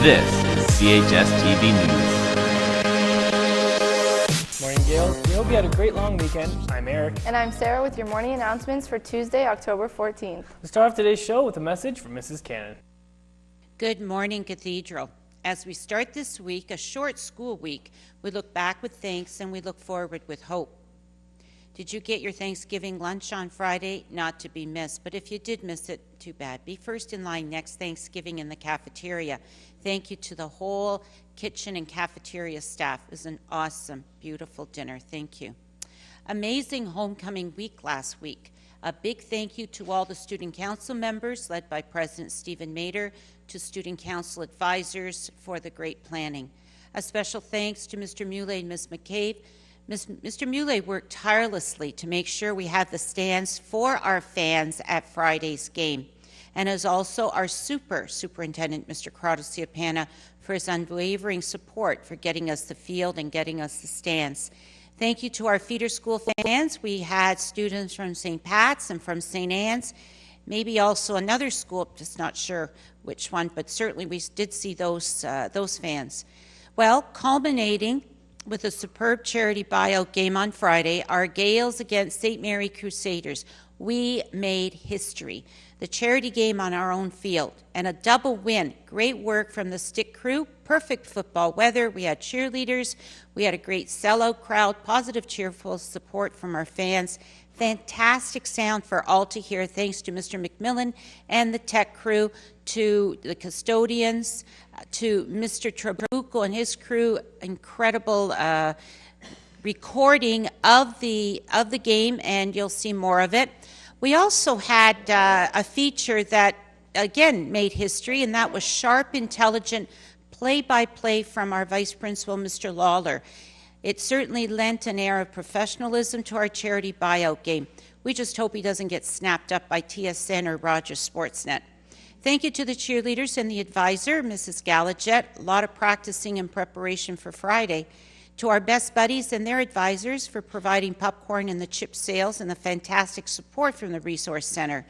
This is CHS TV News. Morning, Gales. We hope you had a great long weekend. I'm Eric. And I'm Sarah with your morning announcements for Tuesday, October 14th. We'll start off today's show with a message from Mrs. Cannon. Good morning, Cathedral. As we start this week, a short school week, we look back with thanks and we look forward with hope. Did you get your Thanksgiving lunch on Friday? Not to be missed, but if you did miss it, too bad. Be first in line next Thanksgiving in the cafeteria. Thank you to the whole kitchen and cafeteria staff. It was an awesome, beautiful dinner. Thank you. Amazing homecoming week last week. A big thank you to all the student council members led by President Stephen Mader, to student council advisors for the great planning. A special thanks to Mr. Muley and Ms. McCabe. Mr. Muley worked tirelessly to make sure we had the stands for our fans at Friday's game, and as also our superintendent, Mr. Crotosiapana, for his unwavering support for getting us the field and getting us the stands. Thank you to our feeder school fans. We had students from St. Pat's and from St. Anne's, maybe also another school, just not sure which one, but certainly we did see those fans. Well, culminating with a superb charity buyout game on Friday, our Gales against St. Mary Crusaders. We made history. The charity game on our own field and a double win. Great work from the stick crew, perfect football weather. We had cheerleaders. We had a great sellout crowd, positive, cheerful support from our fans. Fantastic sound for all to hear, thanks to Mr. McMillan and the tech crew, to the custodians, to Mr. Trabuco and his crew. Incredible recording of the game, and you'll see more of it. We also had a feature that, again, made history, and that was sharp, intelligent play-by-play from our Vice Principal, Mr. Lawler. It certainly lent an air of professionalism to our charity buyout game. We just hope he doesn't get snapped up by TSN or Rogers Sportsnet. Thank you to the cheerleaders and the advisor, Mrs. Galajet. A lot of practicing and preparation for Friday. To our best buddies and their advisors for providing popcorn and the chip sales and the fantastic support from the Resource Center.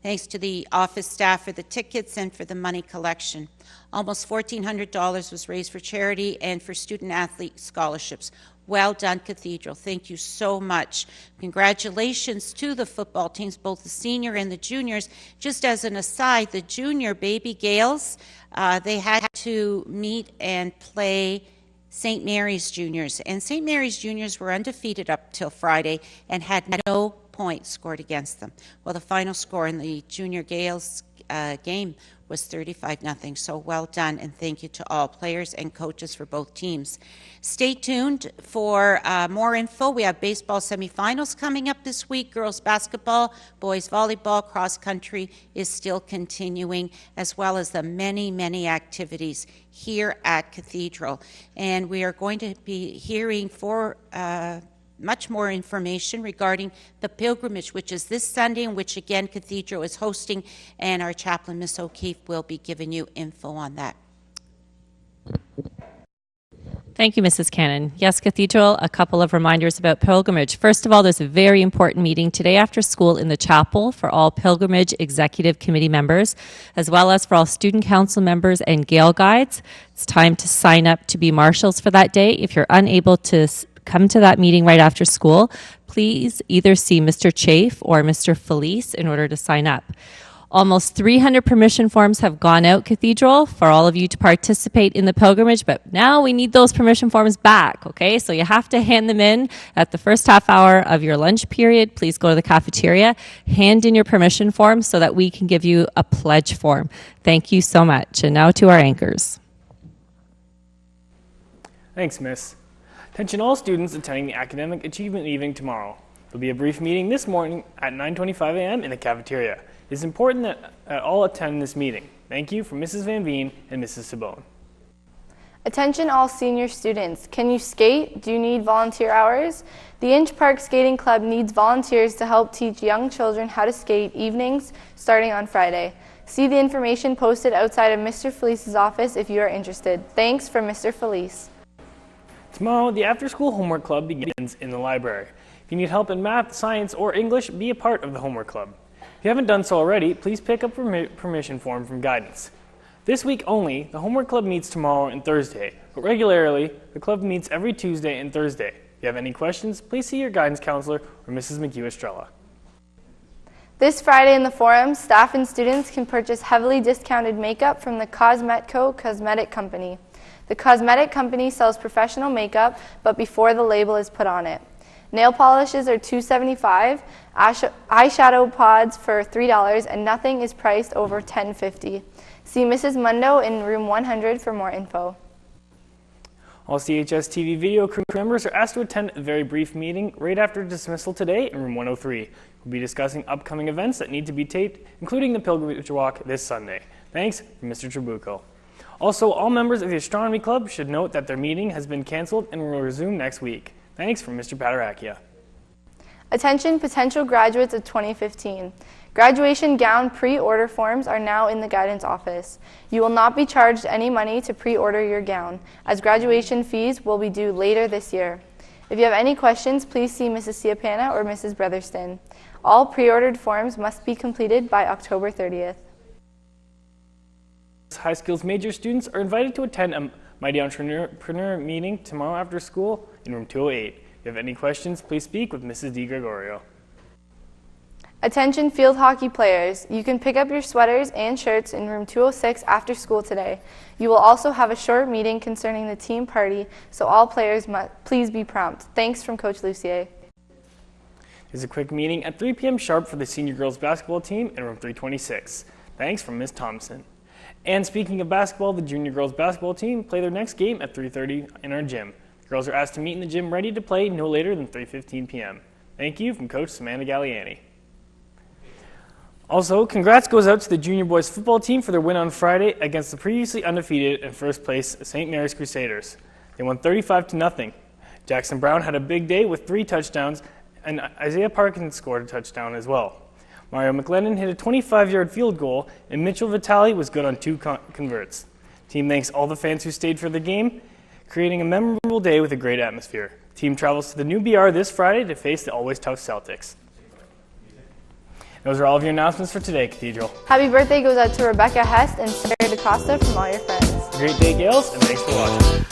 Thanks to the office staff for the tickets and for the money collection. Almost $1,400 was raised for charity and for student-athlete scholarships. Well done, Cathedral. Thank you so much. Congratulations to the football teams, both the senior and the juniors. Just as an aside, the junior baby Gales, they had to meet and play St. Mary's Juniors. And St. Mary's Juniors were undefeated up till Friday and had no points scored against them. Well, the final score in the Junior Gales game was 35-0. So well done, and thank you to all players and coaches for both teams. Stay tuned for more info. We have baseball semifinals coming up this week. Girls basketball, boys volleyball, cross country is still continuing, as well as the many, many activities here at Cathedral. And we are going to be hearing for much more information regarding the pilgrimage, which is this Sunday, and which again Cathedral is hosting, and our chaplain, Miss O'Keefe, will be giving you info on that. Thank you, Mrs. Cannon. Yes, Cathedral, a couple of reminders about pilgrimage. First of all, there's a very important meeting today after school in the chapel for all pilgrimage executive committee members, as well as for all student council members and Gale guides. It's time to sign up to be marshals for that day. If you're unable to come to that meeting right after school, please either see Mr. Chafe or Mr. Felice in order to sign up. Almost 300 permission forms have gone out, Cathedral, for all of you to participate in the pilgrimage, but now we need those permission forms back, okay? So you have to hand them in at the first half hour of your lunch period. Please go to the cafeteria, hand in your permission form so that we can give you a pledge form. Thank you so much. And now to our anchors. Thanks, Miss. Attention all students attending the Academic Achievement Evening tomorrow. There'll be a brief meeting this morning at 9:25 a.m. in the cafeteria. It is important that all attend this meeting. Thank you from Mrs. Van Veen and Mrs. Sabone. Attention all senior students. Can you skate? Do you need volunteer hours? The Inch Park Skating Club needs volunteers to help teach young children how to skate evenings starting on Friday. See the information posted outside of Mr. Felice's office if you are interested. Thanks from Mr. Felice. Tomorrow, the after-school homework club begins in the library. If you need help in math, science, or English, be a part of the homework club. If you haven't done so already, please pick up a permission form from guidance. This week only, the Homework Club meets tomorrow and Thursday, but regularly, the club meets every Tuesday and Thursday. If you have any questions, please see your guidance counselor or Mrs. McHugh-Estrella. This Friday in the Forum, staff and students can purchase heavily discounted makeup from the Cosmetco Cosmetic Company. The cosmetic company sells professional makeup, but before the label is put on it. Nail polishes are $2.75, eyeshadow pods for $3, and nothing is priced over $10.50. See Mrs. Mundo in room 100 for more info. All CHS TV video crew members are asked to attend a very brief meeting right after dismissal today in room 103. We'll be discussing upcoming events that need to be taped, including the Pilgrimage Walk this Sunday. Thanks from Mr. Trabucco. Also, all members of the Astronomy Club should note that their meeting has been canceled and will resume next week. Thanks from Mr. Patarakia. Attention potential graduates of 2015. Graduation gown pre-order forms are now in the guidance office. You will not be charged any money to pre-order your gown, as graduation fees will be due later this year. If you have any questions, please see Mrs. Siapana or Mrs. Brotherston. All pre-ordered forms must be completed by October 30th. High skills major students are invited to attend a Mighty Entrepreneur meeting tomorrow after school in room 208. If you have any questions, please speak with Mrs. DiGregorio. Attention field hockey players, you can pick up your sweaters and shirts in room 206 after school today. You will also have a short meeting concerning the team party, so all players must please be prompt. Thanks from Coach Lucier. There's a quick meeting at 3 p.m. sharp for the senior girls basketball team in room 326. Thanks from Ms. Thompson. And speaking of basketball, the junior girls basketball team play their next game at 3:30 in our gym. The girls are asked to meet in the gym ready to play no later than 3:15 p.m. Thank you from Coach Samantha Galliani. Also, congrats goes out to the junior boys football team for their win on Friday against the previously undefeated and first place St. Mary's Crusaders. They won 35-0. Jackson Brown had a big day with 3 touchdowns, and Isaiah Parkins scored a touchdown as well. Mario McLennan hit a 25-yard field goal, and Mitchell Vitale was good on 2 converts. Team thanks all the fans who stayed for the game, creating a memorable day with a great atmosphere. Team travels to the new BR this Friday to face the always tough Celtics. Those are all of your announcements for today, Cathedral. Happy birthday goes out to Rebecca Hest and Sarah DaCosta from all your friends. Great day, Gales, and thanks for watching.